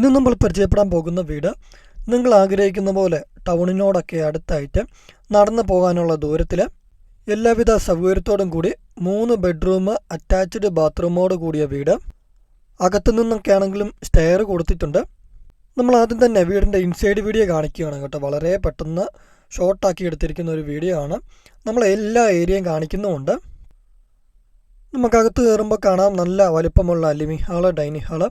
ഇന്ന് നമ്മൾ പരിചയപ്പെടാൻ പോകുന്ന വീട് നിങ്ങൾ ആഗ്രഹിക്കുന്ന പോലെ ടൗണിനോടൊക്കെ അടുത്തായിട്ട് നടന്നു പോകാനുള്ള ദൂരത്തിൽ എല്ലാവിധ സൗകര്യത്തോടും കൂടി 3 ബെഡ്റൂം അറ്റാച്ച്ഡ് ബാത്റൂമോട് കൂടിയ വീട്. അകത്തു നിന്നൊക്കെ ആണെങ്കിലും സ്റ്റെയർ കൊടുത്തിട്ടുണ്ട്. നമ്മൾ ആദ്യം തന്നെ വീടിൻ്റെ ഇൻസൈഡ് വീഡിയോ കാണിക്കുകയാണ് കേട്ടോ. വളരെ പെട്ടെന്ന് ഷോർട്ടാക്കി എടുത്തിരിക്കുന്ന ഒരു വീഡിയോ ആണ്. നമ്മൾ എല്ലാ ഏരിയയും കാണിക്കുന്നുമുണ്ട്. നമുക്കകത്ത് കയറുമ്പോൾ കാണാം നല്ല വലിപ്പമുള്ള ലിവിങ് ഹാള്, ഡൈനിങ് ഹാള്.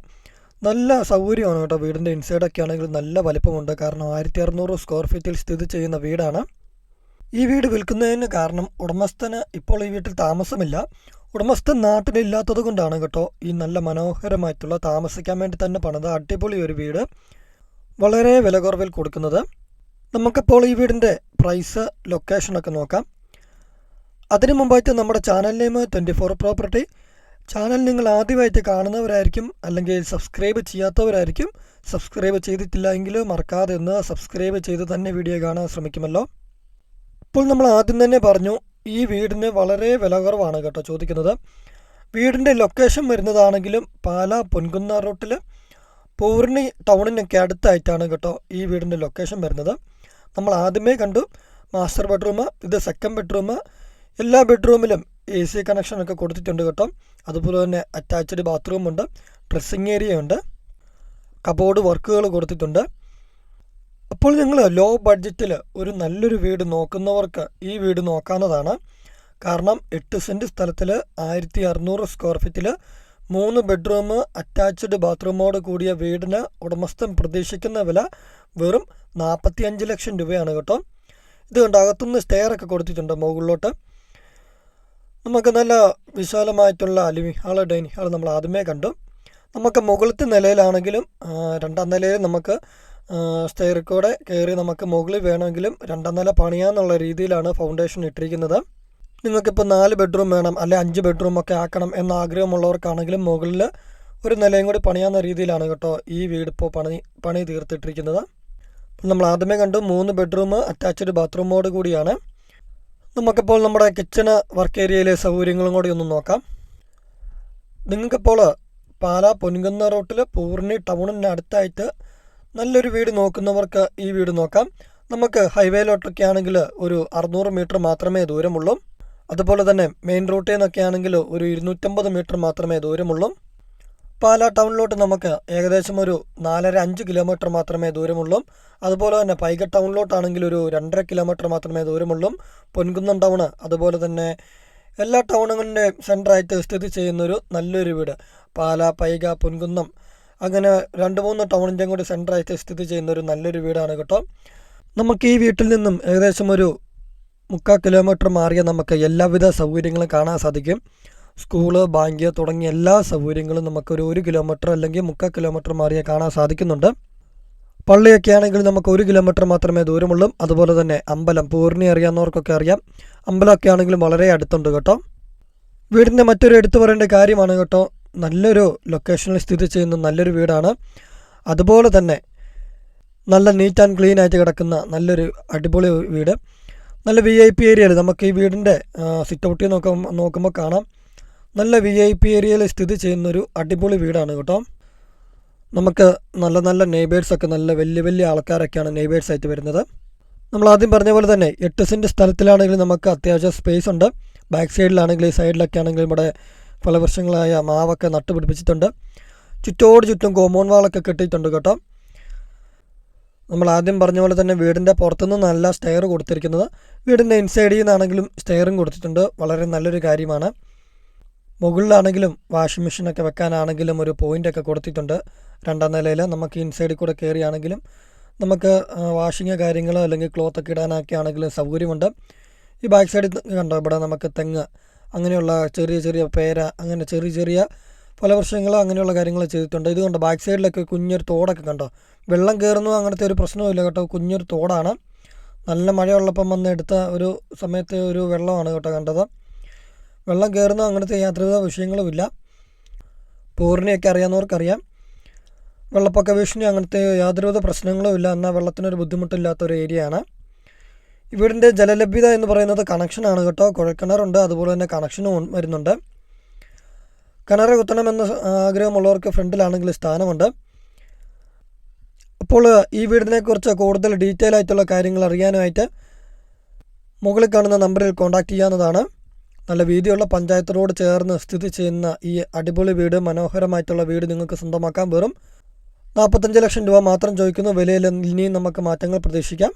നല്ല സൗകര്യമാണ് കേട്ടോ. വീടിൻ്റെ ഇൻസൈഡൊക്കെ ആണെങ്കിൽ നല്ല വലിപ്പമുണ്ട്. കാരണം 1600 സ്ക്വയർ ഫീറ്റിൽ സ്ഥിതി ചെയ്യുന്ന വീടാണ്. ഈ വീട് വിൽക്കുന്നതിന് കാരണം ഉടമസ്ഥന് ഇപ്പോൾ ഈ വീട്ടിൽ താമസമില്ല. ഉടമസ്ഥൻ നാട്ടിലില്ലാത്തത് കൊണ്ടാണ് കേട്ടോ ഈ നല്ല മനോഹരമായിട്ടുള്ള താമസിക്കാൻ വേണ്ടി തന്നെ പണിത അടിപൊളി ഒരു വീട് വളരെ വില കുറവിൽ കൊടുക്കുന്നത്. നമുക്കപ്പോൾ ഈ വീടിൻ്റെ പ്രൈസ്, ലൊക്കേഷനൊക്കെ നോക്കാം. അതിനു മുമ്പായിട്ട് നമ്മുടെ ചാനൽ നെയിം 24 പ്രോപ്പർട്ടി. ചാനൽ നിങ്ങൾ ആദ്യമായിട്ട് കാണുന്നവരായിരിക്കും, അല്ലെങ്കിൽ സബ്സ്ക്രൈബ് ചെയ്യാത്തവരായിരിക്കും. സബ്സ്ക്രൈബ് ചെയ്തിട്ടില്ല എങ്കിൽ മറക്കാതെ ഒന്ന് സബ്സ്ക്രൈബ് ചെയ്ത് തന്നെ വീഡിയോ കാണാൻ ശ്രമിക്കുമല്ലോ. ഇപ്പോൾ നമ്മൾ ആദ്യം തന്നെ പറഞ്ഞു, ഈ വീടിന് വളരെ വില കുറവാണ് കേട്ടോ ചോദിക്കുന്നത്. വീടിൻ്റെ ലൊക്കേഷൻ വരുന്നതാണെങ്കിലും പാലാ പൊൻകുന്ന റൂട്ടിൽ പൂർണ്ണി ടൗണിനൊക്കെ അടുത്തായിട്ടാണ് കേട്ടോ ഈ വീടിൻ്റെ ലൊക്കേഷൻ വരുന്നത്. നമ്മൾ ആദ്യമേ കണ്ടു മാസ്റ്റർ ബെഡ്റൂം, ഇത് സെക്കൻഡ് ബെഡ്റൂം. എല്ലാ ബെഡ്റൂമിലും AC കണക്ഷനൊക്കെ കൊടുത്തിട്ടുണ്ട് കേട്ടോ. അതുപോലെ തന്നെ അറ്റാച്ച്ഡ് ബാത്റൂമുണ്ട്, ഡ്രസ്സിങ് ഏരിയ ഉണ്ട്, കബോർഡ് വർക്കുകൾ കൊടുത്തിട്ടുണ്ട്. അപ്പോൾ നിങ്ങൾ ലോ ബഡ്ജറ്റിൽ ഒരു നല്ലൊരു വീട് നോക്കുന്നവർക്ക് ഈ വീട് നോക്കാവുന്നതാണ്. കാരണം 8 സെൻറ്റ് സ്ഥലത്തിൽ 1600 സ്ക്വയർ ഫീറ്റിൽ 3 ബെഡ്റൂം അറ്റാച്ച്ഡ് ബാത്റൂമോട് കൂടിയ വീടിന് ഉടമസ്ഥൻ പ്രതീക്ഷിക്കുന്ന വില വെറും 45 ലക്ഷം രൂപയാണ് കേട്ടോ. ഇത് കണ്ട് അകത്തുനിന്ന് സ്റ്റെയറൊക്കെ കൊടുത്തിട്ടുണ്ട് മുകളിലോട്ട്. നമുക്ക് നല്ല വിശാലമായിട്ടുള്ള ലിവിങ് ഹാള്, ഡൈനിങ് ഹാള് നമ്മൾ ആദ്യമേ കണ്ടു. നമുക്ക് മുകളിലത്തെ നിലയിലാണെങ്കിലും രണ്ടാം നിലയിൽ നമുക്ക് സ്റ്റെയർ കൂടെ കയറി നമുക്ക് മുകളിൽ വേണമെങ്കിലും രണ്ടാം നില പണിയാന്നുള്ള രീതിയിലാണ് ഫൗണ്ടേഷൻ ഇട്ടിരിക്കുന്നത്. നിങ്ങൾക്കിപ്പോൾ 4 ബെഡ്റൂം വേണം, അല്ലെ 5 ബെഡ്റൂം ഒക്കെ ആക്കണം എന്ന ആഗ്രഹമുള്ളവർക്കാണെങ്കിലും മുകളിൽ ഒരു നിലയും കൂടി പണിയാവുന്ന രീതിയിലാണ് കേട്ടോ ഈ വീട് ഇപ്പോൾ പണി തീർത്തിട്ടിരിക്കുന്നത്. നമ്മൾ ആദ്യമേ കണ്ടു 3 ബെഡ്റൂം അറ്റാച്ച്ഡ് ബാത്റൂമോട് കൂടിയാണ്. നമുക്കിപ്പോൾ നമ്മുടെ കിച്ചണ്, വർക്ക് ഏരിയയിലെ സൗകര്യങ്ങളും കൂടി ഒന്ന് നോക്കാം. നിങ്ങൾക്കിപ്പോൾ പാലാ പൊൻകുന്ന റൂട്ടിൽ പൂർണ്ണി ടൗണിന് അടുത്തായിട്ട് നല്ലൊരു വീട് നോക്കുന്നവർക്ക് ഈ വീട് നോക്കാം. നമുക്ക് ഹൈവേയിലോട്ടൊക്കെ ആണെങ്കിൽ ഒരു 600 മീറ്റർ മാത്രമേ ദൂരമുള്ളൂ. അതുപോലെ തന്നെ മെയിൻ റൂട്ടിൽ നിന്നൊക്കെ ആണെങ്കിൽ ഒരു 250 മീറ്റർ മാത്രമേ ദൂരമുള്ളൂ. പാലാ ടൗണിലോട്ട് നമുക്ക് ഏകദേശം ഒരു 4.5 കിലോമീറ്റർ മാത്രമേ ദൂരമുള്ളൂ. അതുപോലെ തന്നെ പൈക ടൗണിലോട്ടാണെങ്കിൽ ഒരു 2.5 കിലോമീറ്റർ മാത്രമേ ദൂരമുള്ളൂ. പൊൻകുന്നം ടൗണ്, അതുപോലെ തന്നെ എല്ലാ ടൗണുകളുടെ സെൻറ്ററായിട്ട് സ്ഥിതി ചെയ്യുന്നൊരു നല്ലൊരു വീട്. പാലാ, പൈക, പൊൻകുന്നം അങ്ങനെ 2-3 ടൗണിൻ്റെയും കൂടി സെൻറ്ററായിട്ട് സ്ഥിതി ചെയ്യുന്നൊരു നല്ലൊരു വീടാണ് കേട്ടോ. നമുക്ക് ഈ വീട്ടിൽ നിന്നും ഏകദേശം ഒരു 3/4 കിലോമീറ്റർ മാറിയ നമുക്ക് എല്ലാവിധ സൗകര്യങ്ങളും കാണാൻ സാധിക്കും. സ്കൂള്, ബാങ്ക് തുടങ്ങിയ എല്ലാ സൗകര്യങ്ങളും നമുക്കൊരു 1 കിലോമീറ്റർ അല്ലെങ്കിൽ 3/4 കിലോമീറ്റർ മാറിയ കാണാൻ സാധിക്കുന്നുണ്ട്. പള്ളിയൊക്കെ ആണെങ്കിൽ നമുക്ക് 1 കിലോമീറ്റർ മാത്രമേ ദൂരമുള്ളൂ. അതുപോലെ തന്നെ അമ്പലം, പൂർണ്ണി അറിയാവുന്നവർക്കൊക്കെ അറിയാം, അമ്പലമൊക്കെ ആണെങ്കിലും വളരെ അടുത്തുണ്ട് കേട്ടോ. വീടിൻ്റെ മറ്റൊരു എടുത്തു പറയേണ്ട കാര്യമാണ് കേട്ടോ, നല്ലൊരു ലൊക്കേഷനിൽ സ്ഥിതി ചെയ്യുന്ന നല്ലൊരു വീടാണ്. അതുപോലെ തന്നെ നല്ല നീറ്റ് ആൻഡ് ക്ലീൻ ആയിട്ട് കിടക്കുന്ന നല്ലൊരു അടിപൊളി വീട്. നല്ല VIP ഏരിയയിൽ നമുക്ക് ഈ വീടിൻ്റെ സിറ്റ് ഔട്ടിൽ നോക്കുമ്പോൾ കാണാം. നല്ല VIP ഏരിയയിൽ സ്ഥിതി ചെയ്യുന്നൊരു അടിപൊളി വീടാണ് കേട്ടോ. നമുക്ക് നല്ല നല്ല നെയ്ബേഴ്സൊക്കെ, നല്ല വലിയ ആൾക്കാരൊക്കെയാണ് നെയ്ബേഴ്സായിട്ട് വരുന്നത്. നമ്മൾ ആദ്യം പറഞ്ഞ പോലെ തന്നെ 8 സെൻറ്റ് സ്ഥലത്തിലാണെങ്കിൽ നമുക്ക് അത്യാവശ്യം സ്പേസ് ഉണ്ട്. ബാക്ക് സൈഡിലാണെങ്കിൽ ഈ സൈഡിലൊക്കെ ആണെങ്കിലും ഇവിടെ പല വർഷങ്ങളായ മാവൊക്കെ നട്ടുപിടിപ്പിച്ചിട്ടുണ്ട്. ചുറ്റും കോമ്പൗണ്ട് വാളൊക്കെ കെട്ടിയിട്ടുണ്ട് കേട്ടോ. നമ്മൾ ആദ്യം പറഞ്ഞ പോലെ തന്നെ വീടിൻ്റെ പുറത്തുനിന്ന് നല്ല സ്റ്റെയർ കൊടുത്തിരിക്കുന്നത്. വീടിൻ്റെ ഇൻസൈഡിൽ നിന്നാണെങ്കിലും സ്റ്റെയറും കൊടുത്തിട്ടുണ്ട്. വളരെ നല്ലൊരു കാര്യമാണ്. മുകളിലാണെങ്കിലും വാഷിംഗ് മെഷീനൊക്കെ വെക്കാനാണെങ്കിലും ഒരു പോയിൻ്റൊക്കെ കൊടുത്തിട്ടുണ്ട്. രണ്ടാം നിലയിൽ നമുക്ക് ഇൻസൈഡിൽ കൂടെ കയറിയാണെങ്കിലും നമുക്ക് വാഷിങ് കാര്യങ്ങൾ അല്ലെങ്കിൽ ക്ലോത്തൊക്കെ ഇടാനൊക്കെ ആണെങ്കിലും സൗകര്യമുണ്ട്. ഈ ബാക്ക് സൈഡിൽ കണ്ടോ, ഇവിടെ നമുക്ക് തെങ്ങ്, അങ്ങനെയുള്ള ചെറിയ പേര, അങ്ങനെ ചെറിയ പല വർഷങ്ങൾ അങ്ങനെയുള്ള കാര്യങ്ങൾ ചെയ്തിട്ടുണ്ട്. ഇതുകൊണ്ട് ബാക്ക് സൈഡിലൊക്കെ കുഞ്ഞൊരു തോടൊക്കെ കണ്ടോ. വെള്ളം കയറുന്നു അങ്ങനത്തെ ഒരു പ്രശ്നവുമില്ല കേട്ടോ. കുഞ്ഞൊരു തോടാണ്. നല്ല മഴയുള്ളപ്പം വന്ന് എടുത്ത ഒരു സമയത്ത് ഒരു വെള്ളമാണ് കേട്ടോ കണ്ടത്. വെള്ളം കയറുന്നു അങ്ങനത്തെ യാതൊരുവിധ വിഷയങ്ങളുമില്ല. പൂർണ്ണിയൊക്കെ അറിയാവുന്നവർക്കറിയാം, വെള്ളപ്പൊക്ക ഭീഷണി അങ്ങനത്തെ യാതൊരുവിധ പ്രശ്നങ്ങളും ഇല്ല. എന്നാൽ വെള്ളത്തിനൊരു ബുദ്ധിമുട്ടില്ലാത്തൊരു ഏരിയയാണ്. വീടിൻ്റെ ജലലഭ്യത എന്ന് പറയുന്നത് കണക്ഷനാണ് കേട്ടോ. കുഴൽക്കിണറുണ്ട്, അതുപോലെ തന്നെ കണക്ഷനും വരുന്നുണ്ട്. കിണർ കുത്തണമെന്ന് ആഗ്രഹമുള്ളവർക്ക് ഫ്രണ്ടിലാണെങ്കിൽ സ്ഥാനമുണ്ട്. അപ്പോൾ ഈ വീടിനെക്കുറിച്ച് കൂടുതൽ ഡീറ്റെയിൽ ആയിട്ടുള്ള കാര്യങ്ങൾ അറിയാനായിട്ട് മുകളിൽ കാണുന്ന നമ്പറിൽ കോൺടാക്റ്റ് ചെയ്യാവുന്നതാണ്. നല്ല വീതിയുള്ള പഞ്ചായത്ത് റോഡ് ചേർന്ന് സ്ഥിതി ചെയ്യുന്ന ഈ അടിപൊളി വീട്, മനോഹരമായിട്ടുള്ള വീട് നിങ്ങൾക്ക് സ്വന്തമാക്കാൻ വെറും 45 ലക്ഷം രൂപ മാത്രം ചോദിക്കുന്നു. വിലയിൽ ഇനിയും നമുക്ക് മാറ്റങ്ങൾ പ്രതീക്ഷിക്കാം.